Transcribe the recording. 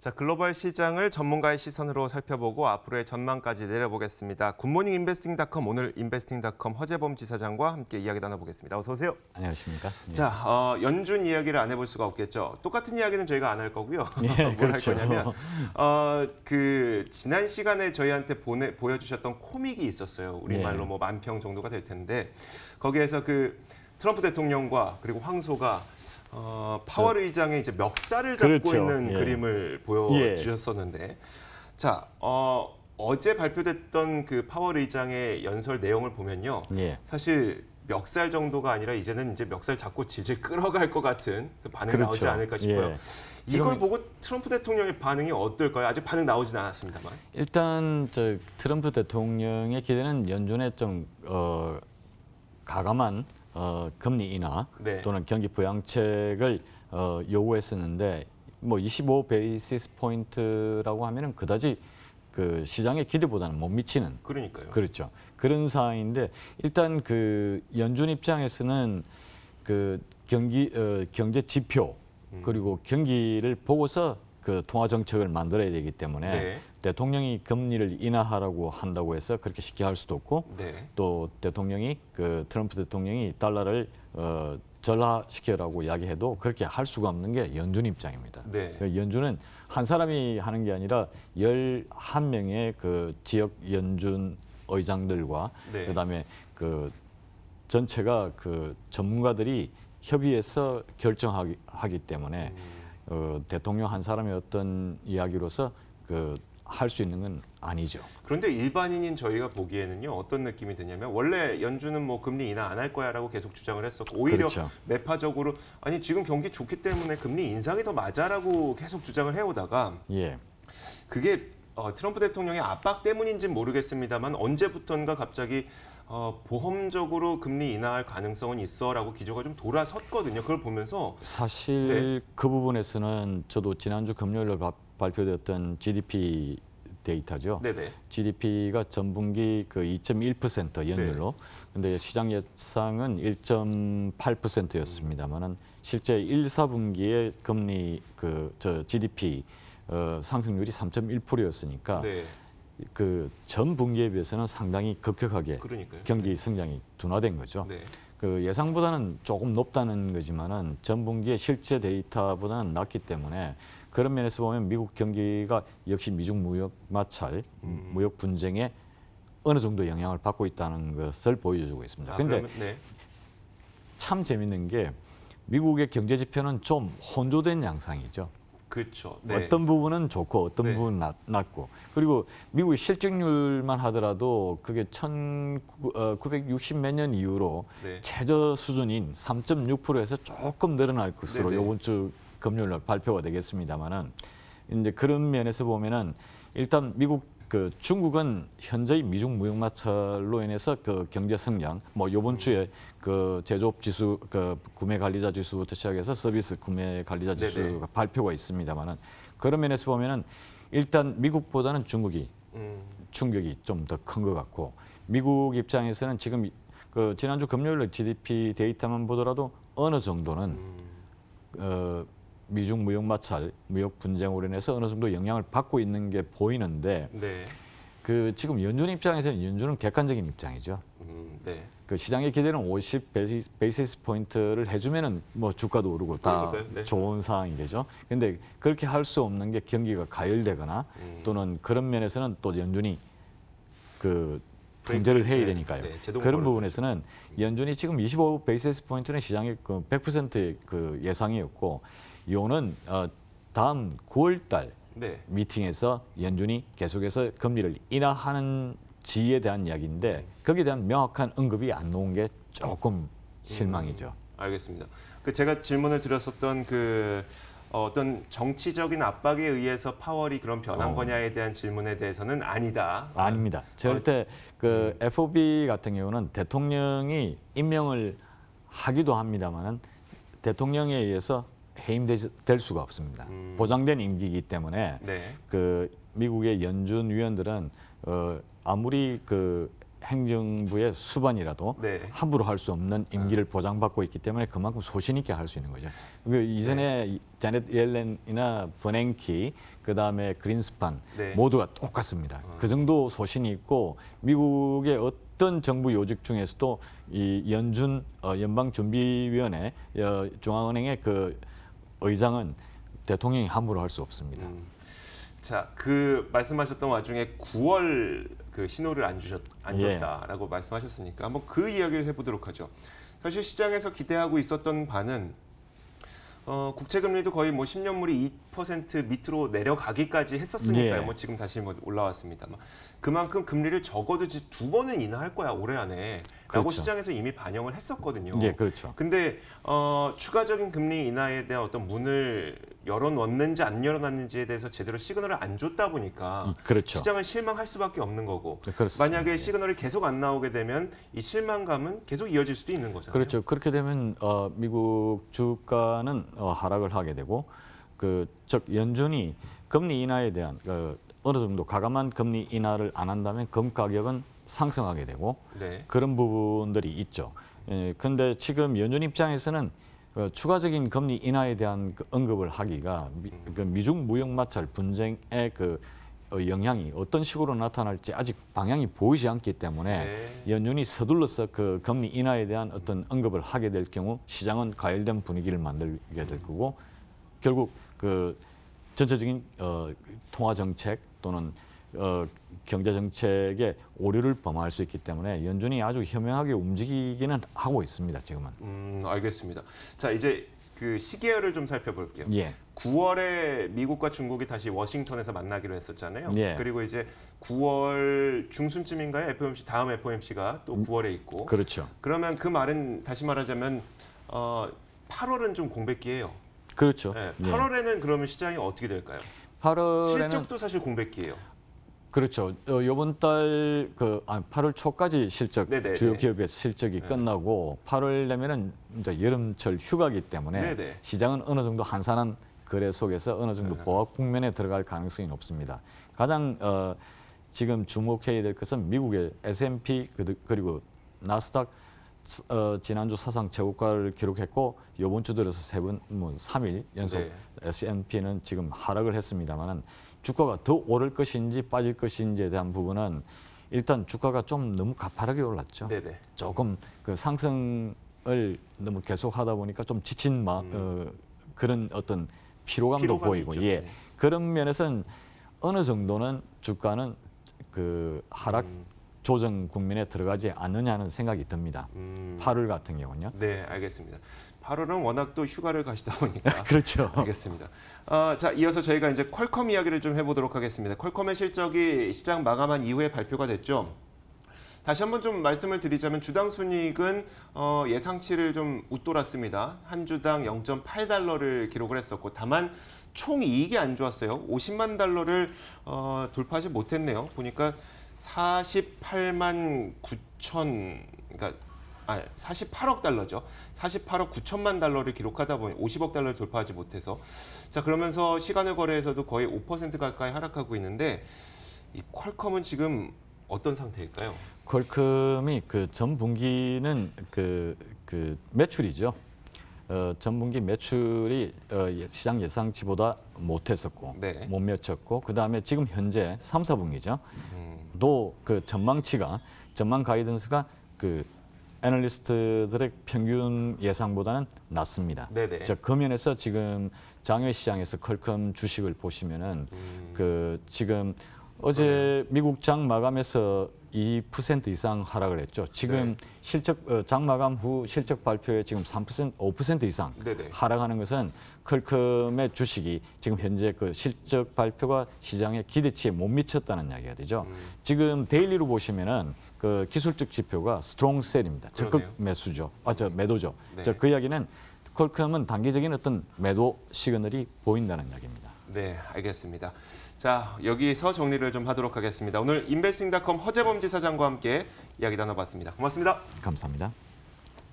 자, 글로벌 시장을 전문가의 시선으로 살펴보고 앞으로의 전망까지 내려보겠습니다. 굿모닝 인베스팅닷컴 오늘 인베스팅닷컴 허재범 지사장과 함께 이야기 나눠보겠습니다. 어서 오세요. 안녕하십니까? 자, 연준 이야기를 안 해볼 수가 없겠죠. 똑같은 이야기는 저희가 안 할 거고요. 뭘 그렇죠. 할 거냐면 지난 시간에 저희한테 보여주셨던 코믹이 있었어요. 우리말로 뭐 10,000평 정도가 될 텐데 거기에서 그 트럼프 대통령과 그리고 황소가 파월 의장의 이제 멱살을 잡고 그렇죠. 있는 그림을 보여주셨었는데, 자, 어제 발표됐던 그 파월 의장의 연설 내용을 보면요, 사실 멱살 정도가 아니라 이제는 이제 멱살 잡고 질질 끌어갈 것 같은 그 반응이 나오지 않을까 싶어요. 이걸 보고 트럼프 대통령의 반응이 어떨까요? 아직 반응 나오진 않았습니다만. 일단 트럼프 대통령의 기대는 연준의 좀 가감한 금리 인하 또는 경기 부양책을 요구했었는데 뭐 25 베이시스 포인트라고 하면은 그다지 그 시장의 기대보다는 못 미치는 그러니까요. 그렇죠. 그런 상황인데 일단 그 연준 입장에서는 그 경제 지표 그리고 경기를 보고서 그 통화 정책을 만들어야 되기 때문에 대통령이 금리를 인하하라고 한다고 해서 그렇게 쉽게 할 수도 없고 또 대통령이 그 트럼프 대통령이 달러를 절하시켜라고 이야기해도 그렇게 할 수가 없는 게 연준 입장입니다. 연준은 한 사람이 하는 게 아니라 11명의 그 지역 연준 의장들과 그다음에 그 전체가 그 전문가들이 협의해서 결정하기 때문에 대통령 한 사람의 어떤 이야기로서 그 할 수 있는 건 아니죠. 그런데 일반인인 저희가 보기에는요, 어떤 느낌이 드냐면 원래 연준은 뭐 금리 인하 안 할 거야라고 계속 주장을 했었고 오히려 매파적으로 아니 지금 경기 좋기 때문에 금리 인상이 더 맞아라고 계속 주장을 해오다가 그게 트럼프 대통령의 압박 때문인지는 모르겠습니다만 언제부턴가 갑자기 보험적으로 금리 인하할 가능성은 있어라고 기조가 좀 돌아섰거든요. 그걸 보면서 사실 그 부분에서는 저도 지난주 금요일에 발표되었던 GDP 데이터죠. GDP가 전분기 그 2.1% 연율로, 근데 시장 예상은 1.8%였습니다만은 실제 1, 4분기에 금리 GDP 상승률이 3.1%였으니까 그 전 분기에 비해서는 상당히 급격하게 경기 성장이 둔화된 거죠. 그 예상보다는 조금 높다는 거지만은 전 분기의 실제 데이터보다는 낮기 때문에 그런 면에서 보면 미국 경기가 역시 미중 무역 마찰, 무역 분쟁에 어느 정도 영향을 받고 있다는 것을 보여주고 있습니다. 그런데 참 재밌는 게 미국의 경제 지표는 좀 혼조된 양상이죠. 그렇죠. 어떤 부분은 좋고 어떤 부분은 낮고, 그리고 미국의 실직률만 하더라도 그게 1960 몇 년 이후로 최저 수준인 3.6%에서 조금 늘어날 것으로 이번 주 금요일 날 발표가 되겠습니다만은 이제 그런 면에서 보면은 일단 미국 그 중국은 현재의 미중 무역 마찰로 인해서 그 경제 성장, 뭐 이번 주에 그 제조업 지수, 그 구매 관리자 지수부터 시작해서 서비스 구매 관리자 지수가 발표가 있습니다만은 그런 면에서 보면은 일단 미국보다는 중국이 충격이 좀 더 큰 것 같고, 미국 입장에서는 지금 그 지난주 금요일 GDP 데이터만 보더라도 어느 정도는 미중 무역 마찰, 무역 분쟁으로 인해서 어느 정도 영향을 받고 있는 게 보이는데 그 지금 연준 입장에서는 연준은 객관적인 입장이죠. 그 시장의 기대는 50 베이시스 포인트를 해주면은 뭐 주가도 오르고 다 좋은 상황이 되죠. 근데 그렇게 할 수 없는 게 경기가 가열되거나 또는 그런 면에서는 또 연준이 그 통제를 해야 되니까요. 그런 부분에서는 연준이 지금 25 베이시스 포인트는 시장의 그 100%의 그 예상이었고, 이거는 다음 9월달 미팅에서 연준이 계속해서 금리를 인하하는지에 대한 이야기인데 거기에 대한 명확한 언급이 안 나온 게 조금 실망이죠. 알겠습니다. 그 제가 질문을 드렸었던 그 어떤 정치적인 압박에 의해서 파월이 그런 변한 거냐에 대한 질문에 대해서는 아니다. 아닙니다. 절대 그 FOB 같은 경우는 대통령이 임명을 하기도 합니다만은 대통령에 의해서 해임될 수가 없습니다. 보장된 임기이기 때문에 그 미국의 연준 위원들은 아무리 그 행정부의 수반이라도 네. 함부로 할 수 없는 임기를 보장받고 있기 때문에 그만큼 소신 있게 할 수 있는 거죠. 그 이전에 자넷 옐렌이나 버냉키, 그다음에 그린스판 네. 모두가 똑같습니다. 그 정도 소신이 있고 미국의 어떤 정부 요직 중에서도 이 연준 연방준비위원회 중앙은행의 그 의장은 대통령이 함부로 할 수 없습니다. 자, 그 말씀하셨던 와중에 9월 그 신호를 안 줬다라고 말씀하셨으니까 한번 그 이야기를 해보도록 하죠. 사실 시장에서 기대하고 있었던 바는 국채 금리도 거의 뭐 10년물이 2% 밑으로 내려가기까지 했었으니까요. 뭐 지금 다시 뭐 올라왔습니다만 그만큼 금리를 적어도 2번은 인하할 거야 올해 안에. 라고 그렇죠. 시장에서 이미 반영을 했었거든요. 예, 그렇죠. 근데 추가적인 금리 인하에 대한 어떤 문을 열어놨는지 안 열어놨는지에 대해서 제대로 시그널을 안 줬다 보니까 그렇죠. 시장은 실망할 수밖에 없는 거고 네, 그렇습니다. 만약에 시그널이 계속 안 나오게 되면 이 실망감은 계속 이어질 수도 있는 거잖아요. 그렇죠. 그렇게 되면 미국 주가는 하락을 하게 되고 즉 연준이 금리 인하에 대한 어느 정도 가감한 금리 인하를 안 한다면 금 가격은 상승하게 되고 네. 그런 부분들이 있죠. 그런데 지금 연준 입장에서는 추가적인 금리 인하에 대한 언급을 하기가 미중 무역 마찰 분쟁의 영향이 어떤 식으로 나타날지 아직 방향이 보이지 않기 때문에 네. 연준이 서둘러서 그 금리 인하에 대한 어떤 언급을 하게 될 경우 시장은 과열된 분위기를 만들게 될 거고 결국 그 전체적인 통화 정책 또는 경제 정책에 오류를 범할 수 있기 때문에 연준이 아주 현명하게 움직이기는 하고 있습니다. 지금은. 알겠습니다. 자, 이제 그 시계열을 좀 살펴볼게요. 예. 9월에 미국과 중국이 다시 워싱턴에서 만나기로 했었잖아요. 예. 그리고 이제 9월 중순쯤인가요? FOMC 다음 FOMC가 또 9월에 있고. 그렇죠. 그러면 그 말은 다시 말하자면 8월은 좀 공백기예요. 그렇죠. 네, 예. 8월에는 그러면 시장이 어떻게 될까요? 8월에는 실적도 사실 공백기예요. 그렇죠. 이번 달 8월 초까지 실적 네네네. 주요 기업의 실적이 끝나고 8월 되면은 이제 여름철 휴가기 때문에 네네. 시장은 어느 정도 한산한 거래 속에서 어느 정도 보합 국면에 들어갈 가능성이 높습니다. 가장 지금 주목해야 될 것은 미국의 S&P 그리고 나스닥 지난주 사상 최고가를 기록했고 이번 주 들어서 3일 연속 네. S&P는 지금 하락을 했습니다만은 주가가 더 오를 것인지 빠질 것인지에 대한 부분은 일단 주가가 좀 너무 가파르게 올랐죠. 네네. 조금 그 상승을 너무 계속하다 보니까 좀 지친 그런 어떤 피로감도 피로감이 보이고 있죠. 예. 네. 그런 면에서는 어느 정도는 주가는 그 하락 조정 국면에 들어가지 않느냐는 생각이 듭니다. 8월 같은 경우는요. 네, 알겠습니다. 8월은 워낙 또 휴가를 가시다 보니까. 그렇죠. 알겠습니다. 자, 이어서 저희가 이제 퀄컴 이야기를 좀 해보도록 하겠습니다. 퀄컴의 실적이 시장 마감한 이후에 발표가 됐죠. 다시 한번 좀 말씀을 드리자면 주당 순이익은 예상치를 좀 웃돌았습니다. 한 주당 0.8달러를 기록을 했었고 다만 총 이익이 안 좋았어요. 50만 달러를 돌파하지 못했네요. 보니까 48만 9천, 그러니까 48억 달러죠. 48억 9천만 달러를 기록하다 보니 50억 달러를 돌파하지 못해서 자 그러면서 시간을 거래에서도 거의 5% 가까이 하락하고 있는데 이 퀄컴은 지금 어떤 상태일까요? 퀄컴이 그 전분기는 그 매출이죠. 전분기 매출이 시장 예상치보다 못했었고 네. 못 미쳤고 그 다음에 지금 현재 3, 4분기죠. 또 그 전망 가이던스가 그 애널리스트들의 평균 예상보다는 낮습니다. 네네. 그 면에서 지금 장외 시장에서 퀄컴 주식을 보시면은 그 지금 어제 미국 장 마감에서 2% 이상 하락을 했죠. 지금 네. 실적 장 마감 후 실적 발표에 지금 3%, 5% 이상 네네. 하락하는 것은 퀄컴의 주식이 지금 현재 그 실적 발표가 시장의 기대치에 못 미쳤다는 이야기가 되죠. 지금 데일리로 보시면은 그 기술적 지표가 스트롱 셀입니다. 적극 그러네요. 매수죠. 매도죠. 네. 그 이야기는 퀄컴은 단기적인 어떤 매도 시그널이 보인다는 이야기입니다. 네, 알겠습니다. 자, 여기서 정리를 좀 하도록 하겠습니다. 오늘 인베스팅닷컴 허재범 지사장과 함께 이야기 나눠봤습니다. 고맙습니다. 감사합니다.